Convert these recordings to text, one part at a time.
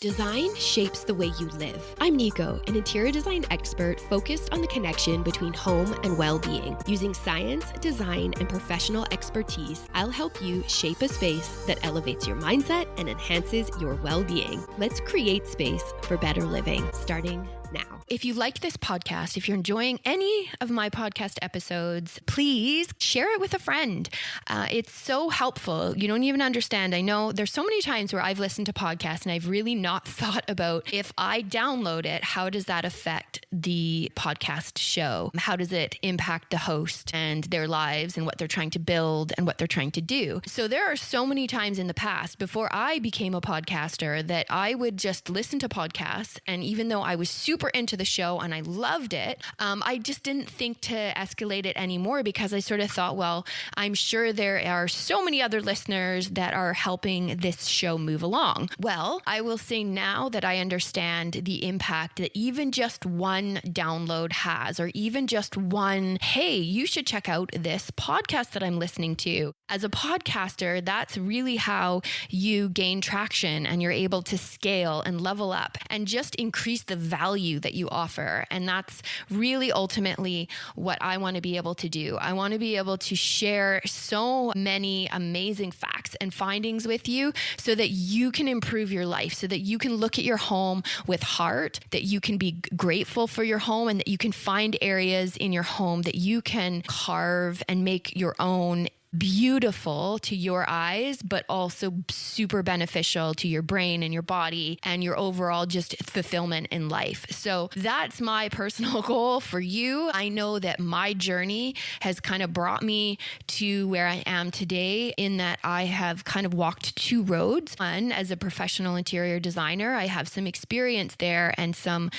Design shapes the way you live. I'm Nico, an interior design expert focused on the connection between home and well-being. Using science, design, and professional expertise, I'll help you shape a space that elevates your mindset and enhances your well-being. Let's create space for better living, starting now. If you like this podcast, if you're enjoying any of my podcast episodes, please share it with a friend. It's so helpful. You don't even understand. I know there's so many times where I've listened to podcasts and I've really not thought about, if I download it, how does that affect the podcast show? How does it impact the host and their lives and what they're trying to build and what they're trying to do? So there are so many times in the past before I became a podcaster that I would just listen to podcasts, and even though I was super into the show and I loved it, I just didn't think to escalate it anymore, because I sort of thought, well, I'm sure there are so many other listeners that are helping this show move along. Well, I will say now that I understand the impact that even just one download has, or even just one, hey, you should check out this podcast that I'm listening to. As a podcaster, that's really how you gain traction and you're able to scale and level up and just increase the value that you offer. And that's really ultimately what I want to be able to do. I want to be able to share so many amazing facts and findings with you so that you can improve your life, so that you can look at your home with heart, that you can be grateful for your home, and that you can find areas in your home that you can carve and make your own, beautiful to your eyes, but also super beneficial to your brain and your body and your overall just fulfillment in life. So that's my personal goal for you. I know that my journey has kind of brought me to where I am today, in that I have kind of walked two roads. One, as a professional interior designer, I have some experience there and some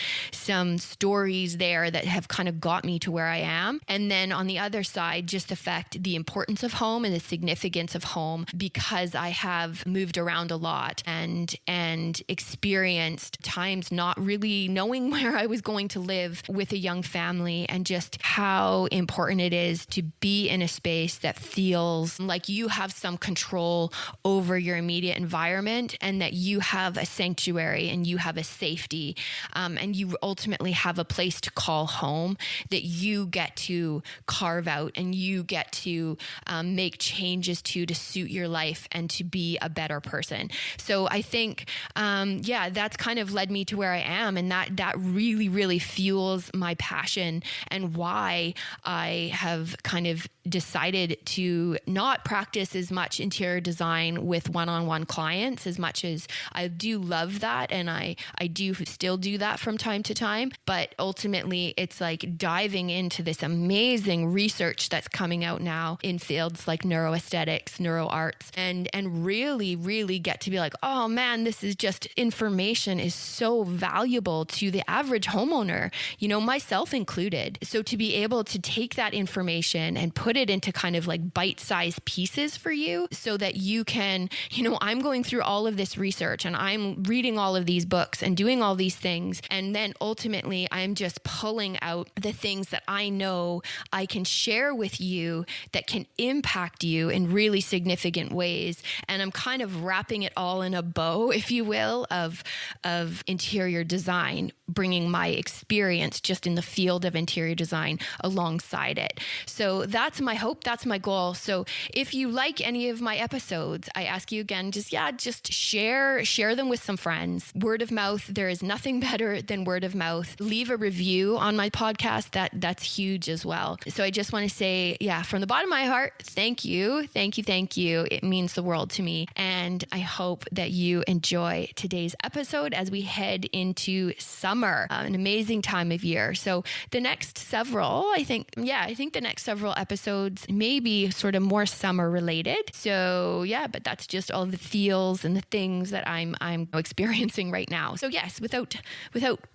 stories there that have kind of got me to where I am. And then on the other side, just the fact, the importance of home and the significance of home, because I have moved around a lot and experienced times not really knowing where I was going to live with a young family, and just how important it is to be in a space that feels like you have some control over your immediate environment, and that you have a sanctuary and you have a safety, and you ultimately have a place to call home that you get to carve out and you get to make changes to suit your life and to be a better person. So I think, that's kind of led me to where I am. And that really, really fuels my passion and why I have kind of decided to not practice as much interior design with one-on-one clients, as much as I do love that. And I do still do that from time to time. But ultimately, it's like diving into this amazing research that's coming out now in fields like neuroaesthetics, neuroarts, and really, really get to be like, oh man, this is just, information is so valuable to the average homeowner, myself included. So to be able to take that information and put it into kind of like bite-sized pieces for you, so that you can, I'm going through all of this research and I'm reading all of these books and doing all these things. And then ultimately I'm just pulling out the things that I know I can share with you that can impact you in really significant ways. And I'm kind of wrapping it all in a bow, if you will, of interior design, bringing my experience just in the field of interior design alongside it. So that's my hope. That's my goal. So if you like any of my episodes, I ask you again, just share them with some friends. Word of mouth. There is nothing better than word of mouth. Leave a review on my podcast. That's huge as well. So I just want to say, from the bottom of my heart, thank you. Thank you. Thank you. It means the world to me. And I hope that you enjoy today's episode as we head into summer, an amazing time of year. So the next several, I think the next several episodes may be sort of more summer related. So but that's just all the feels and the things that I'm experiencing right now. So yes, without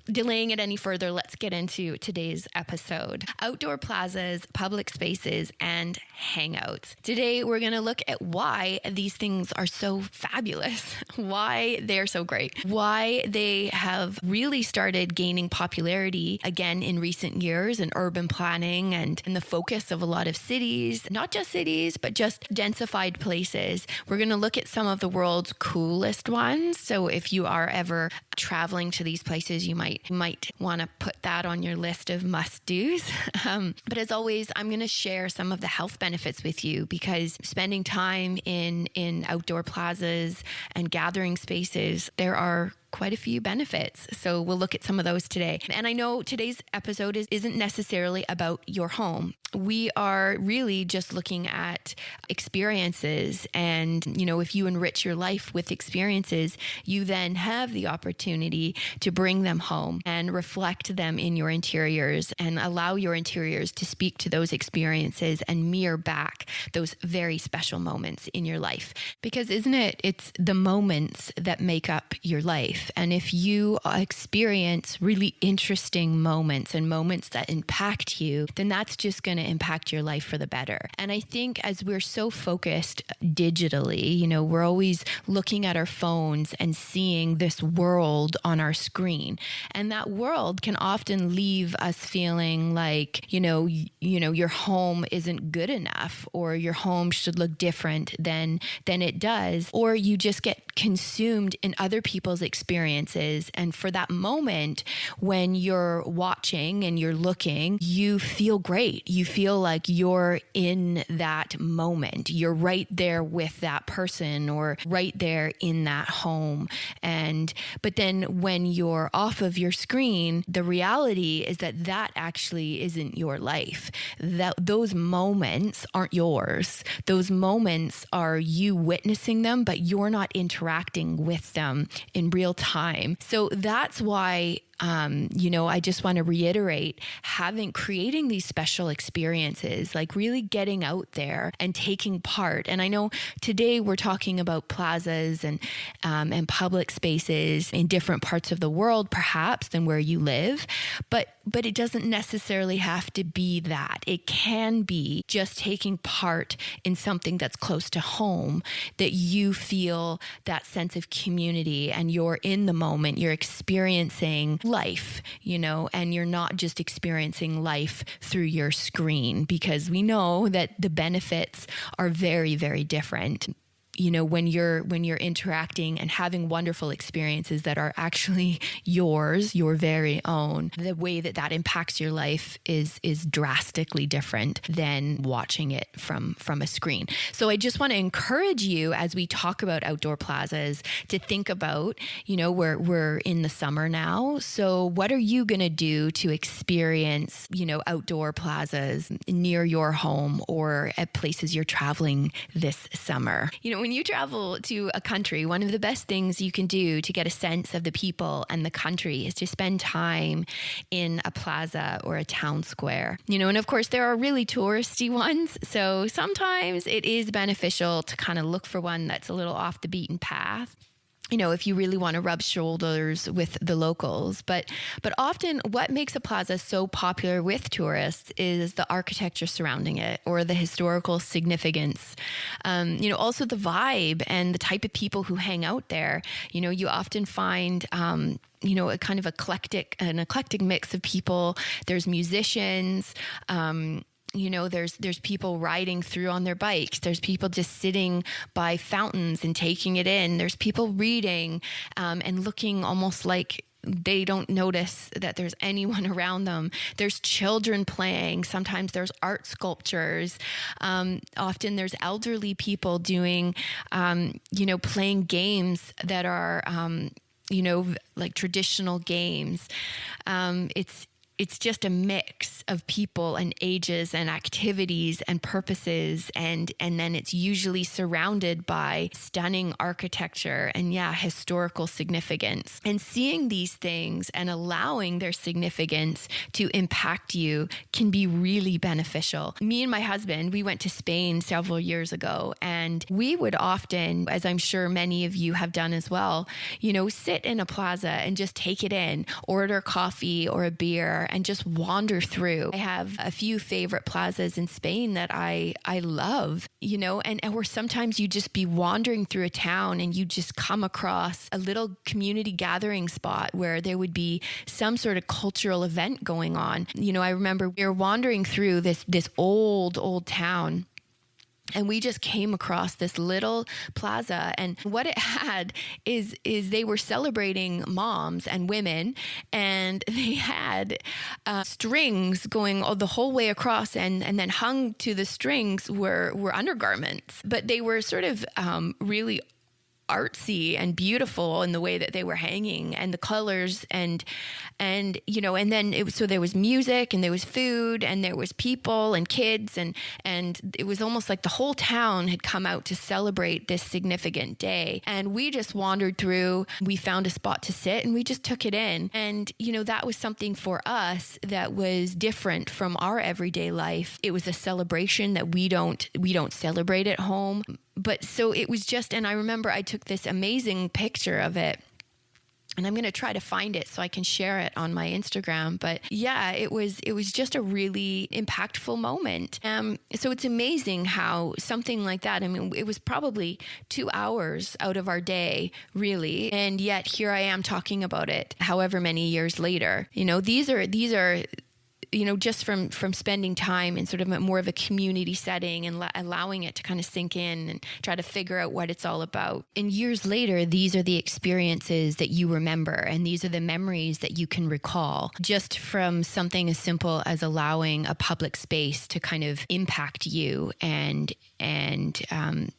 delaying it any further, let's get into today's episode. Outdoor plazas, public spaces, and hangouts. whereabouts. Today, we're going to look at why these things are so fabulous, why they're so great, why they have really started gaining popularity again in recent years in urban planning and in the focus of a lot of cities, not just cities, but just densified places. We're going to look at some of the world's coolest ones. So if you are ever traveling to these places, you might want to put that on your list of must-dos. But as always, I'm going to share some of the health benefits with you, because spending time in outdoor plazas and gathering spaces, there are quite a few benefits. So we'll look at some of those today. And I know today's episode isn't necessarily about your home. We are really just looking at experiences. And, if you enrich your life with experiences, you then have the opportunity to bring them home and reflect them in your interiors and allow your interiors to speak to those experiences and mirror back those very special moments in your life. Because it's the moments that make up your life. And if you experience really interesting moments and moments that impact you, then that's just going to impact your life for the better. And I think as we're so focused digitally, we're always looking at our phones and seeing this world on our screen. And that world can often leave us feeling like, your home isn't good enough, or your home should look different than it does, or you just get consumed in other people's experiences. And for that moment, when you're watching and you're looking, you feel great. You feel like you're in that moment. You're right there with that person or right there in that home. But then when you're off of your screen, the reality is that actually isn't your life. Those moments aren't yours. Those moments are you witnessing them, but you're not interacting with them in real time. So that's why I just want to reiterate creating these special experiences, like really getting out there and taking part. And I know today we're talking about plazas and public spaces in different parts of the world, perhaps, than where you live. But it doesn't necessarily have to be that. It can be just taking part in something that's close to home, that you feel that sense of community and you're in the moment, you're experiencing life, and you're not just experiencing life through your screen, because we know that the benefits are very, very different. When you're interacting and having wonderful experiences that are actually yours, your very own, the way that impacts your life is drastically different than watching it from a screen. So I just want to encourage you, as we talk about outdoor plazas, to think about, we're in the summer now. So what are you going to do to experience, outdoor plazas near your home or at places you're traveling this summer? When you travel to a country, one of the best things you can do to get a sense of the people and the country is to spend time in a plaza or a town square. And of course, there are really touristy ones. So sometimes it is beneficial to kind of look for one that's a little off the beaten path, if you really want to rub shoulders with the locals. But often what makes a plaza so popular with tourists is the architecture surrounding it, or the historical significance. Also the vibe and the type of people who hang out there. You often find a kind of eclectic mix of people. There's musicians, there's people riding through on their bikes. There's people just sitting by fountains and taking it in. There's people reading and looking almost like they don't notice that there's anyone around them. There's children playing. Sometimes there's art sculptures. Often there's elderly people doing, playing games that are, like traditional games. It's just a mix of people and ages and activities and purposes. And then it's usually surrounded by stunning architecture and historical significance. And seeing these things and allowing their significance to impact you can be really beneficial. Me and my husband, we went to Spain several years ago, and we would often, as I'm sure many of you have done as well, sit in a plaza and just take it in, order coffee or a beer and just wander through. I have a few favorite plazas in Spain that I love, and where sometimes you just be wandering through a town and you just come across a little community gathering spot where there would be some sort of cultural event going on. I remember we were wandering through this old town, and we just came across this little plaza, and what it had is they were celebrating moms and women, and they had strings going the whole way across, and then hung to the strings were undergarments, but they were sort of really artsy and beautiful in the way that they were hanging, and the colors, and then so there was music, and there was food, and there was people and kids, and it was almost like the whole town had come out to celebrate this significant day. And we just wandered through, we found a spot to sit, and we just took it in. And that was something for us that was different from our everyday life. It was a celebration that we don't celebrate at home. But so it was just, and I remember I took this amazing picture of it, and I'm going to try to find it so I can share it on my Instagram. But yeah, it was just a really impactful moment. So it's amazing how something like that, I mean, it was probably 2 hours out of our day, really. And yet here I am talking about it however many years later. These are just from spending time in sort of more of a community setting and allowing it to kind of sink in and try to figure out what it's all about. And years later, these are the experiences that you remember, and these are the memories that you can recall, just from something as simple as allowing a public space to kind of impact you, and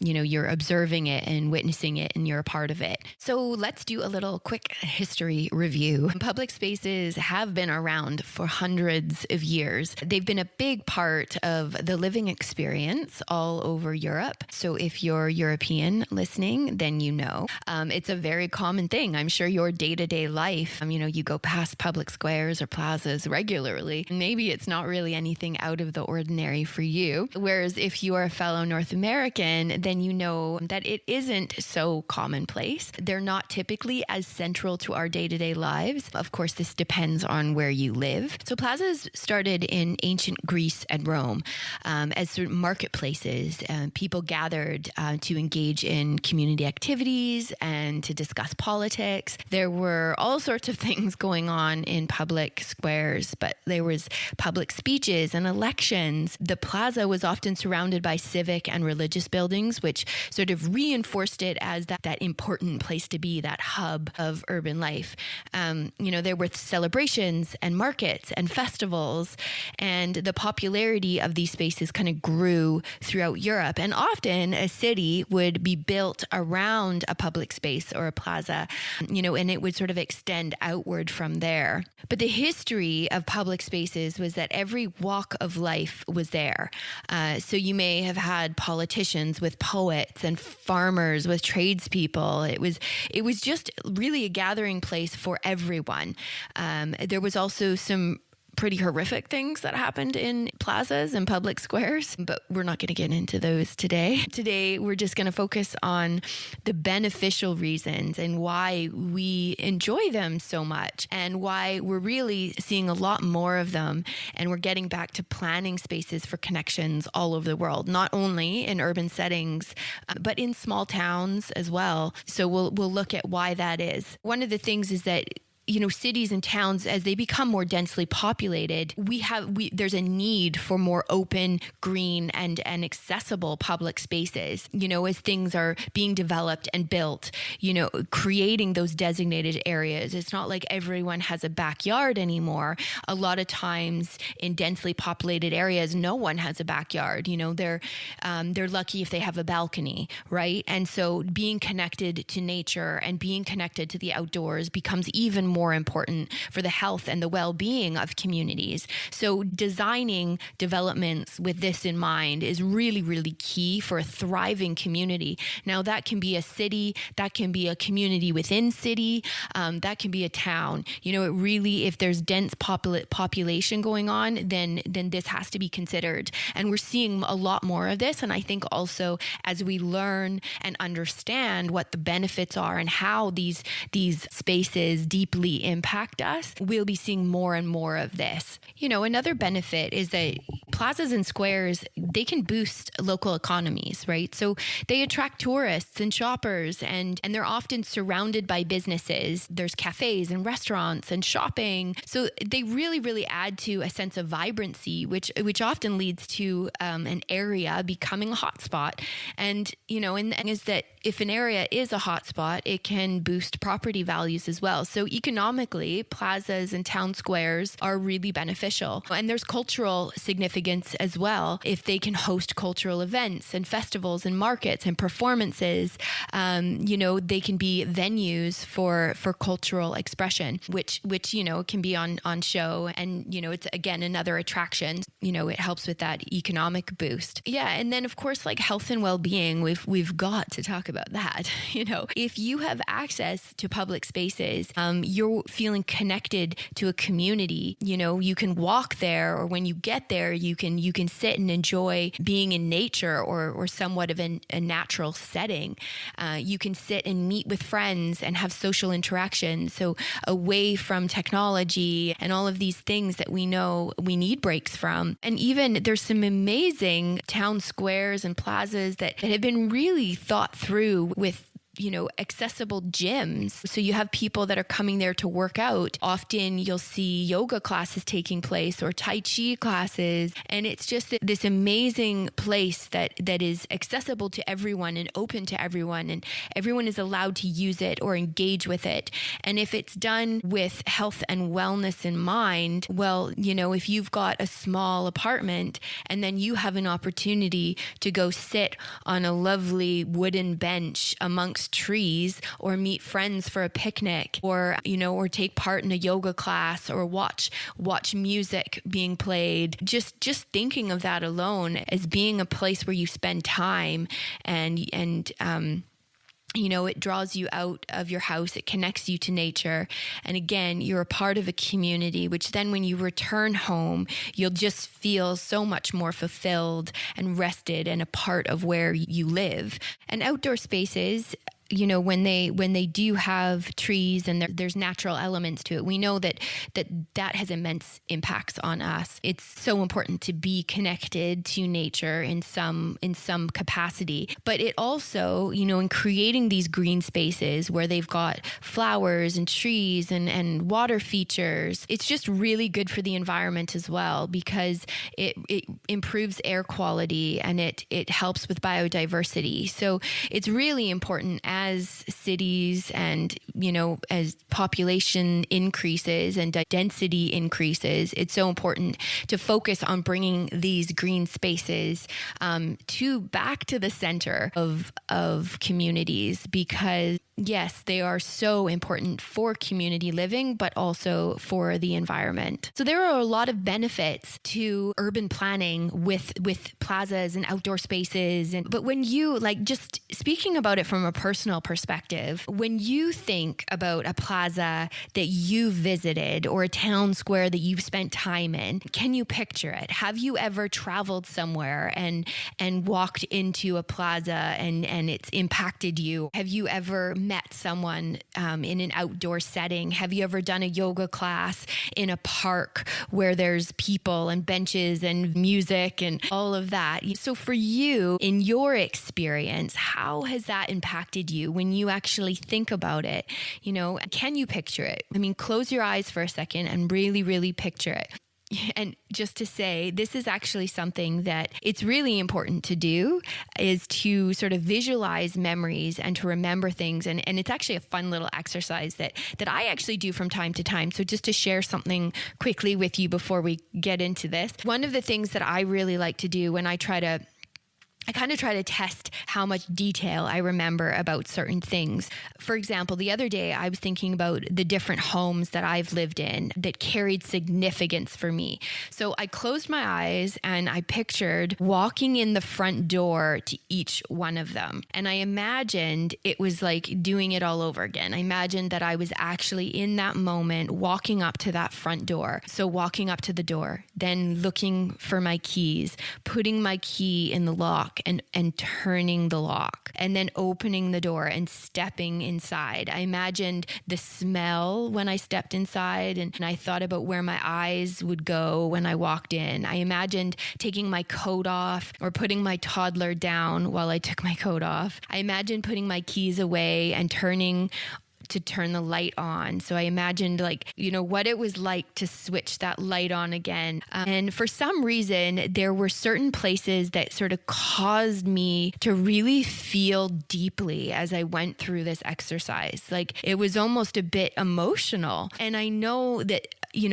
you're observing it and witnessing it, and you're a part of it. So let's do a little quick history review. Public spaces have been around for hundreds of years. They've been a big part of the living experience all over Europe. So if you're European listening, then it's a very common thing. I'm sure your day-to-day life, you go past public squares or plazas regularly. Maybe it's not really anything out of the ordinary for you. Whereas if you are a fellow North American, then you know that it isn't so commonplace. They're not typically as central to our day-to-day lives. Of course, this depends on where you live. So plazas started in ancient Greece and Rome as sort of marketplaces. People gathered to engage in community activities and to discuss politics. There were all sorts of things going on in public squares, but there was public speeches and elections. The plaza was often surrounded by civic and religious buildings, which sort of reinforced it as that important place to be, that hub of urban life. There were celebrations and markets and festivals, and the popularity of these spaces kind of grew throughout Europe. And often a city would be built around a public space or a plaza, and it would sort of extend outward from there. But the history of public spaces was that every walk of life was there. So you may have had politicians with poets and farmers with tradespeople. It was just really a gathering place for everyone. There was also some pretty horrific things that happened in plazas and public squares, but we're not going to get into those today. Today, we're just going to focus on the beneficial reasons and why we enjoy them so much, and why we're really seeing a lot more of them. And we're getting back to planning spaces for connections all over the world, not only in urban settings, but in small towns as well. So we'll look at why that is. One of the things is that cities and towns, as they become more densely populated, there's a need for more open, green, and accessible public spaces. As things are being developed and built, creating those designated areas. It's not like everyone has a backyard anymore. A lot of times in densely populated areas, no one has a backyard. They're lucky if they have a balcony, right? And so being connected to nature and being connected to the outdoors becomes even more important for the health and the well-being of communities. So designing developments with this in mind is really, really key for a thriving community. Now, that can be a city, that can be a community within city, that can be a town. It really, if there's dense population going on, then this has to be considered. And we're seeing a lot more of this. And I think also as we learn and understand what the benefits are and how these spaces deeply deeply impact us, we'll be seeing more and more of this. Another benefit is that plazas and squares, they can boost local economies, right? So they attract tourists and shoppers, and they're often surrounded by businesses. There's cafes and restaurants and shopping. So they really, really add to a sense of vibrancy, which often leads to an area becoming a hotspot. And is that if an area is a hotspot, it can boost property values as well. So economically, plazas and town squares are really beneficial. And there's cultural significance as well. If they can host cultural events and festivals and markets and performances, they can be venues for cultural expression, which can be on show. And, it's again, another attraction. It helps with that economic boost. Yeah. And then of course, like health and well-being, we've got to talk about that. If you have access to public spaces, you're feeling connected to a community. You can walk there, or when you get there, you can sit and enjoy being in nature or somewhat of a natural setting. You can sit and meet with friends and have social interactions. So away from technology and all of these things that we know we need breaks from. And even there's some amazing town squares and plazas that have been really thought through with accessible gyms. So you have people that are coming there to work out. Often you'll see yoga classes taking place or Tai Chi classes. And it's just this amazing place that is accessible to everyone and open to everyone. And everyone is allowed to use it or engage with it. And if it's done with health and wellness in mind, well, if you've got a small apartment and then you have an opportunity to go sit on a lovely wooden bench amongst trees, or meet friends for a picnic, or take part in a yoga class, or watch music being played. Just thinking of that alone as being a place where you spend time and it draws you out of your house. It connects you to nature. And again, you're a part of a community, which then when you return home, you'll just feel so much more fulfilled and rested and a part of where you live. And outdoor spaces, when they do have trees and there's natural elements to it, we know that has immense impacts on us. It's so important to be connected to nature in some capacity. But it also, in creating these green spaces where they've got flowers and trees and water features, it's just really good for the environment as well, because it improves air quality and it helps with biodiversity. So it's really important as cities and, as population increases and density increases, it's so important to focus on bringing these green spaces back to the center of communities, because yes, they are so important for community living, but also for the environment. So there are a lot of benefits to urban planning with plazas and outdoor spaces. But when you, just speaking about it from a personal perspective, when you think about a plaza that you visited or a town square that you've spent time in, can you picture it? Have you ever traveled somewhere and walked into a plaza and it's impacted you? Have you ever met someone in an outdoor setting? Have you ever done a yoga class in a park where there's people and benches and music and all of that? So for you, in your experience, how has that impacted you when you actually think about it? Can you picture it? Close your eyes for a second and really, really picture it. And just to say, this is actually something that it's really important to do, is to sort of visualize memories and to remember things. And it's actually a fun little exercise that I actually do from time to time. So just to share something quickly with you before we get into this, one of the things that I really like to do when I kind of try to test how much detail I remember about certain things. For example, the other day I was thinking about the different homes that I've lived in that carried significance for me. So I closed my eyes and I pictured walking in the front door to each one of them. And I imagined it was like doing it all over again. I imagined that I was actually in that moment walking up to that front door. So walking up to the door, then looking for my keys, putting my key in the lock, lock and turning the lock and then opening the door and stepping inside. I imagined the smell when I stepped inside, and I thought about where my eyes would go when I walked in. I imagined taking my coat off or putting my toddler down while I took my coat off. I imagined putting my keys away and turn the light on. So I imagined what it was like to switch that light on again. And for some reason, there were certain places that sort of caused me to really feel deeply as I went through this exercise. Like it was almost a bit emotional. And I know that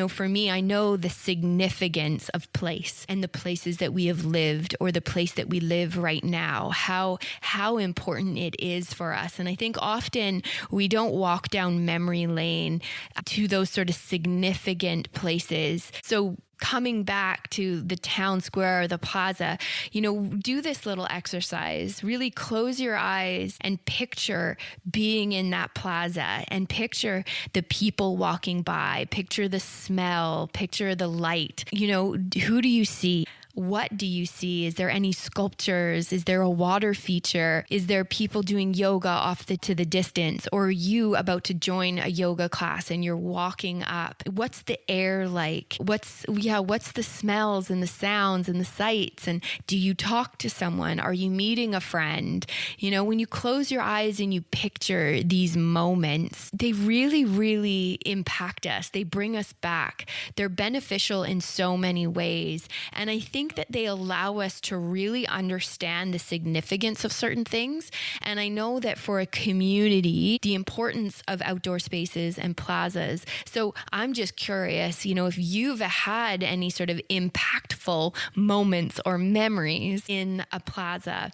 for me, I know the significance of place and the places that we have lived or the place that we live right now, how important it is for us. And I think often we don't walk down memory lane to those sort of significant places. So coming back to the town square or the plaza, do this little exercise. Really close your eyes and picture being in that plaza and picture the people walking by, picture the smell, picture the light. Who do you see? What do you see? Is there any sculptures? Is there a water feature? Is there people doing yoga off to the distance? Or are you about to join a yoga class and you're walking up? What's the air like? What's the smells and the sounds and the sights? And do you talk to someone? Are you meeting a friend? When you close your eyes and you picture these moments, they really, really impact us. They bring us back. They're beneficial in so many ways. And I think that they allow us to really understand the significance of certain things. And I know that for a community, the importance of outdoor spaces and plazas. So I'm just curious, if you've had any sort of impactful moments or memories in a plaza.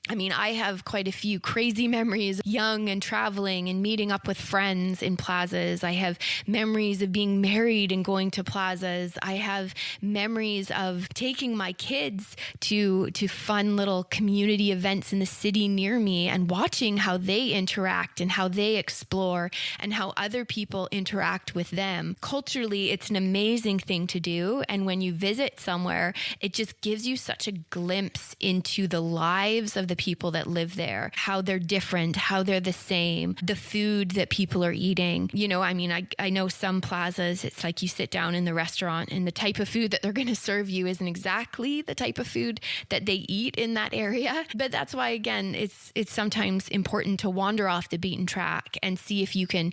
I mean, I have quite a few crazy memories, young and traveling and meeting up with friends in plazas. I have memories of being married and going to plazas. I have memories of taking my kids to fun little community events in the city near me and watching how they interact and how they explore and how other people interact with them. Culturally, it's an amazing thing to do. And when you visit somewhere, it just gives you such a glimpse into the lives of the people that live there, how they're different, how they're the same, the food that people are eating. I know some plazas, it's like you sit down in the restaurant and the type of food that they're going to serve you isn't exactly the type of food that they eat in that area. But that's why, again, it's sometimes important to wander off the beaten track and see if you can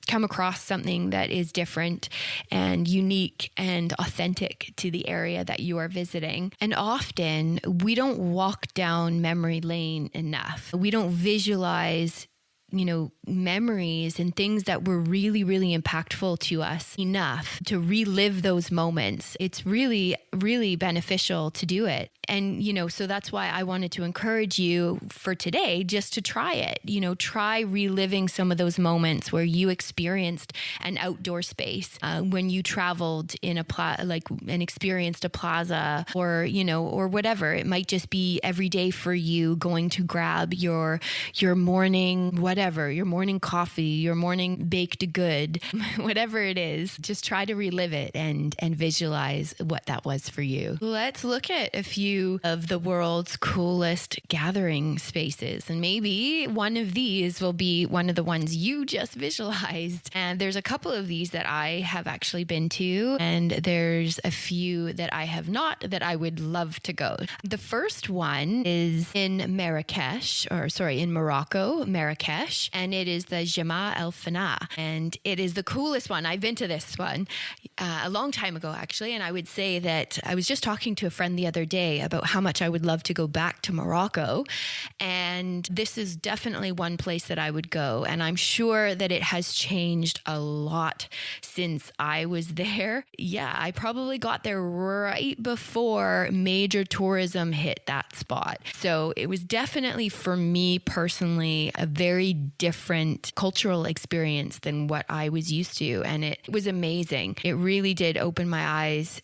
come across something that is different and unique and authentic to the area that you are visiting. And often we don't walk down memory lane enough. We don't visualize memories and things that were really, really impactful to us enough to relive those moments. It's really, really beneficial to do it. And, so that's why I wanted to encourage you for today just to try it. Try reliving some of those moments where you experienced an outdoor space, when you traveled in and experienced a plaza or whatever. It might just be every day for you going to grab your morning, your morning coffee, your morning baked good, whatever it is. Just try to relive it and visualize what that was for you. Let's look at a few of the world's coolest gathering spaces. And maybe one of these will be one of the ones you just visualized. And there's a couple of these that I have actually been to, and there's a few that I have not that I would love to go. The first one is in Morocco, Marrakesh, and it is the Jama el Fanah. And it is the coolest one. I've been to this one a long time ago, actually. And I would say that I was just talking to a friend the other day about how much I would love to go back to Morocco. And this is definitely one place that I would go. And I'm sure that it has changed a lot since I was there. Yeah, I probably got there right before major tourism hit that spot. So it was definitely, for me personally, a very different cultural experience than what I was used to. And it was amazing. It really did open my eyes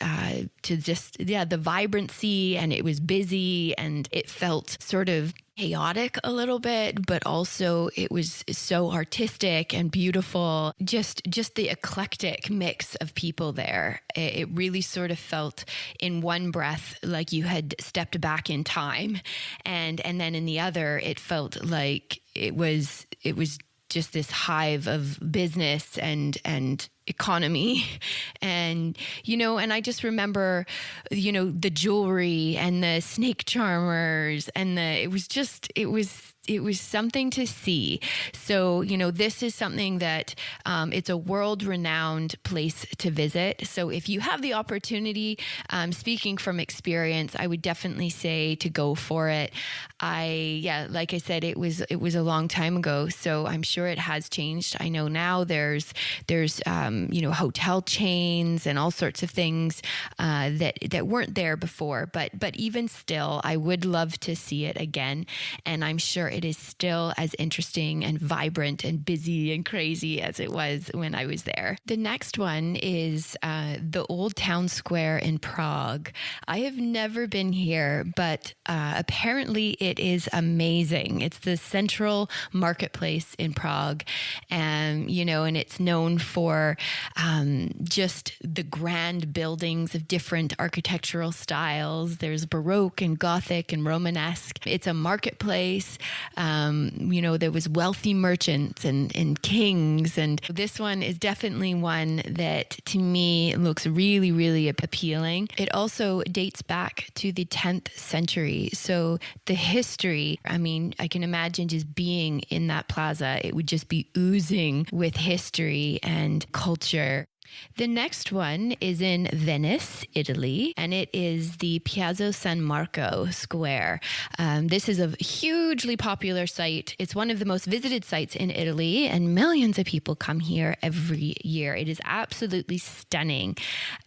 to just, the vibrancy, and it was busy, and it felt sort of chaotic a little bit, but also it was so artistic and beautiful. Just the eclectic mix of people there. It really sort of felt in one breath like you had stepped back in time, and then in the other it felt like it was just this hive of business and economy. And I just remember, the jewelry and the snake charmers, and it was something to see. So, this is something that it's a world-renowned place to visit. So if you have the opportunity, speaking from experience, I would definitely say to go for it. Like I said, it was a long time ago, so I'm sure it has changed. I know now there's hotel chains and all sorts of things that weren't there before. But even still, I would love to see it again, and I'm sure it is still as interesting and vibrant and busy and crazy as it was when I was there. The next one is the Old Town Square in Prague. I have never been here, but apparently it is amazing. It's the central marketplace in Prague, and it's known for just the grand buildings of different architectural styles. There's Baroque and Gothic and Romanesque. It's a marketplace. There was wealthy merchants and kings. And this one is definitely one that to me looks really, really appealing. It also dates back to the 10th century. So the history, I can imagine just being in that plaza, it would just be oozing with history and culture. The next one is in Venice, Italy, and it is the Piazza San Marco Square. This is a hugely popular site. It's one of the most visited sites in Italy, and millions of people come here every year. It is absolutely stunning,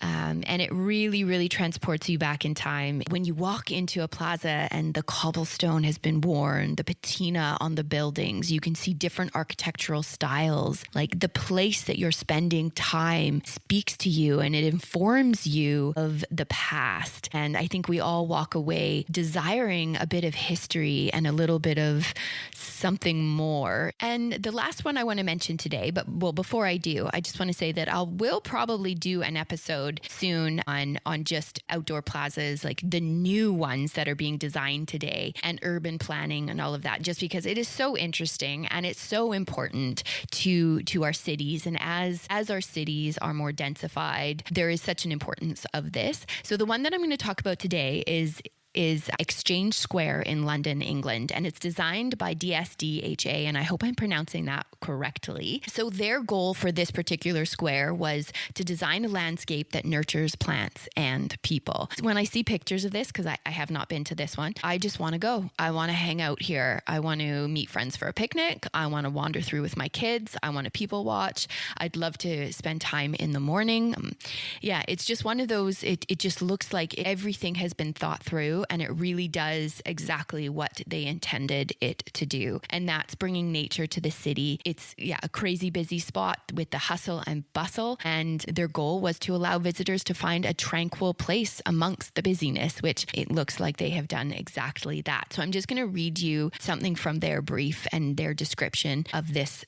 and it really, really transports you back in time. When you walk into a plaza and the cobblestone has been worn, the patina on the buildings, you can see different architectural styles. Like the place that you're spending time speaks to you, and it informs you of the past. And I think we all walk away desiring a bit of history and a little bit of something more. And the last one I want to mention today, before I do, I just want to say that we'll probably do an episode soon on just outdoor plazas, like the new ones that are being designed today, and urban planning and all of that, just because it is so interesting and it's so important to our cities. And as our cities are more densified, there is such an importance of this. So the one that I'm going to talk about today is Exchange Square in London, England, and it's designed by DSDHA, and I hope I'm pronouncing that correctly. So their goal for this particular square was to design a landscape that nurtures plants and people. When I see pictures of this, because I have not been to this one, I just want to go. I want to hang out here. I want to meet friends for a picnic. I want to wander through with my kids. I want to people watch. I'd love to spend time in the morning. It's just one of those, it just looks like everything has been thought through, and it really does exactly what they intended it to do. And that's bringing nature to the city. It's a crazy busy spot with the hustle and bustle. And their goal was to allow visitors to find a tranquil place amongst the busyness, which it looks like they have done exactly that. So I'm just going to read you something from their brief and their description of this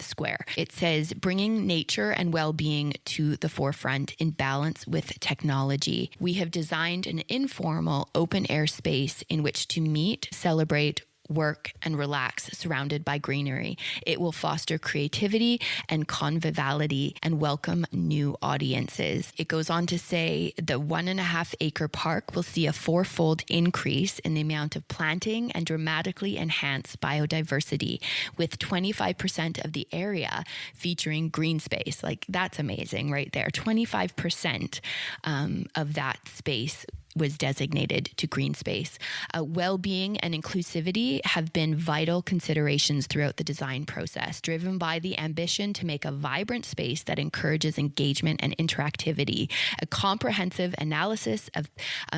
square. It says, bringing nature and well-being to the forefront in balance with technology. We have designed an informal open air space in which to meet, celebrate, work, and relax surrounded by greenery. It will foster creativity and conviviality and welcome new audiences. It goes on to say the 1.5 acre park will see a 4-fold increase in the amount of planting and dramatically enhance biodiversity, with 25% of the area featuring green space. Like, that's amazing right there. 25% of that space was designated to green space. Well-being and inclusivity have been vital considerations throughout the design process, driven by the ambition to make a vibrant space that encourages engagement and interactivity. A comprehensive analysis of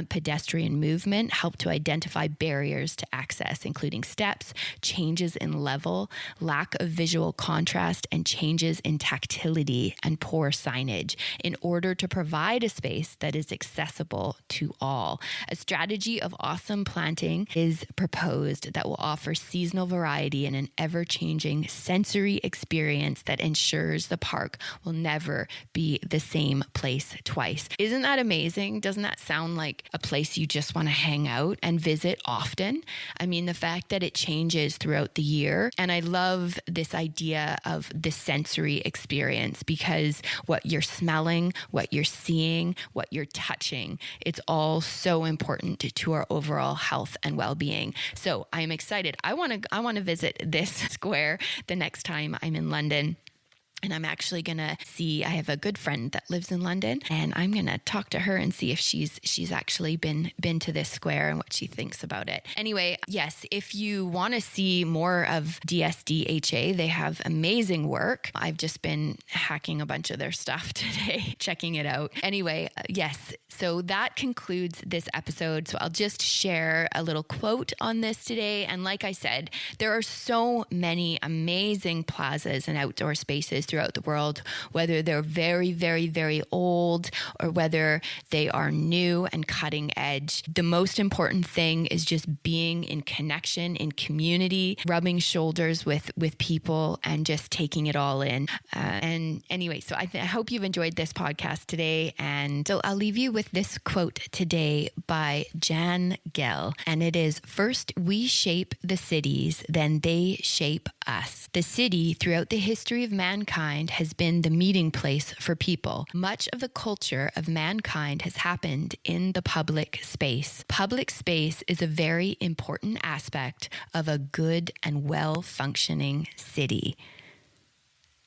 pedestrian movement helped to identify barriers to access, including steps, changes in level, lack of visual contrast, and changes in tactility and poor signage in order to provide a space that is accessible to all. A strategy of awesome planting is proposed that will offer seasonal variety and an ever-changing sensory experience that ensures the park will never be the same place twice. Isn't that amazing? Doesn't that sound like a place you just want to hang out and visit often? I mean, the fact that it changes throughout the year. And I love this idea of the sensory experience, because what you're smelling, what you're seeing, what you're touching, it's all so important to our overall health and well-being. So I'm excited. I want to visit this square the next time I'm in London. And I'm actually going to see, I have a good friend that lives in London, and I'm going to talk to her and see if she's actually been to this square and what she thinks about it. Anyway, yes, if you want to see more of DSDHA, they have amazing work. I've just been hacking a bunch of their stuff today, checking it out. Anyway, yes, so that concludes this episode. So I'll just share a little quote on this today. And like I said, there are so many amazing plazas and outdoor spaces throughout the world, whether they're very, very, very old or whether they are new and cutting edge. The most important thing is just being in connection, in community, rubbing shoulders with people and just taking it all in. And anyway, so I hope you've enjoyed this podcast today. And so I'll leave you with this quote today by Jan Gehl. And it is, "First, we shape the cities, then they shape us. The city, throughout the history of mankind, has been the meeting place for people. Much of the culture of mankind has happened in the public space. Public space is a very important aspect of a good and well-functioning city."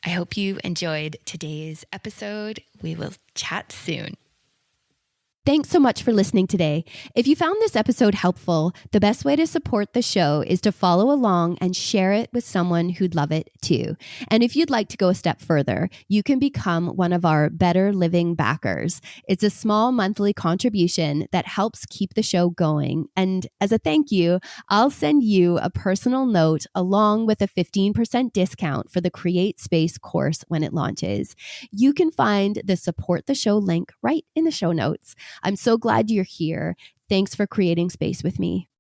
I hope you enjoyed today's episode. We will chat soon. Thanks so much for listening today. If you found this episode helpful, the best way to support the show is to follow along and share it with someone who'd love it too. And if you'd like to go a step further, you can become one of our Better Living backers. It's a small monthly contribution that helps keep the show going. And as a thank you, I'll send you a personal note along with a 15% discount for the Create Space course when it launches. You can find the Support the Show link right in the show notes. I'm so glad you're here. Thanks for creating space with me.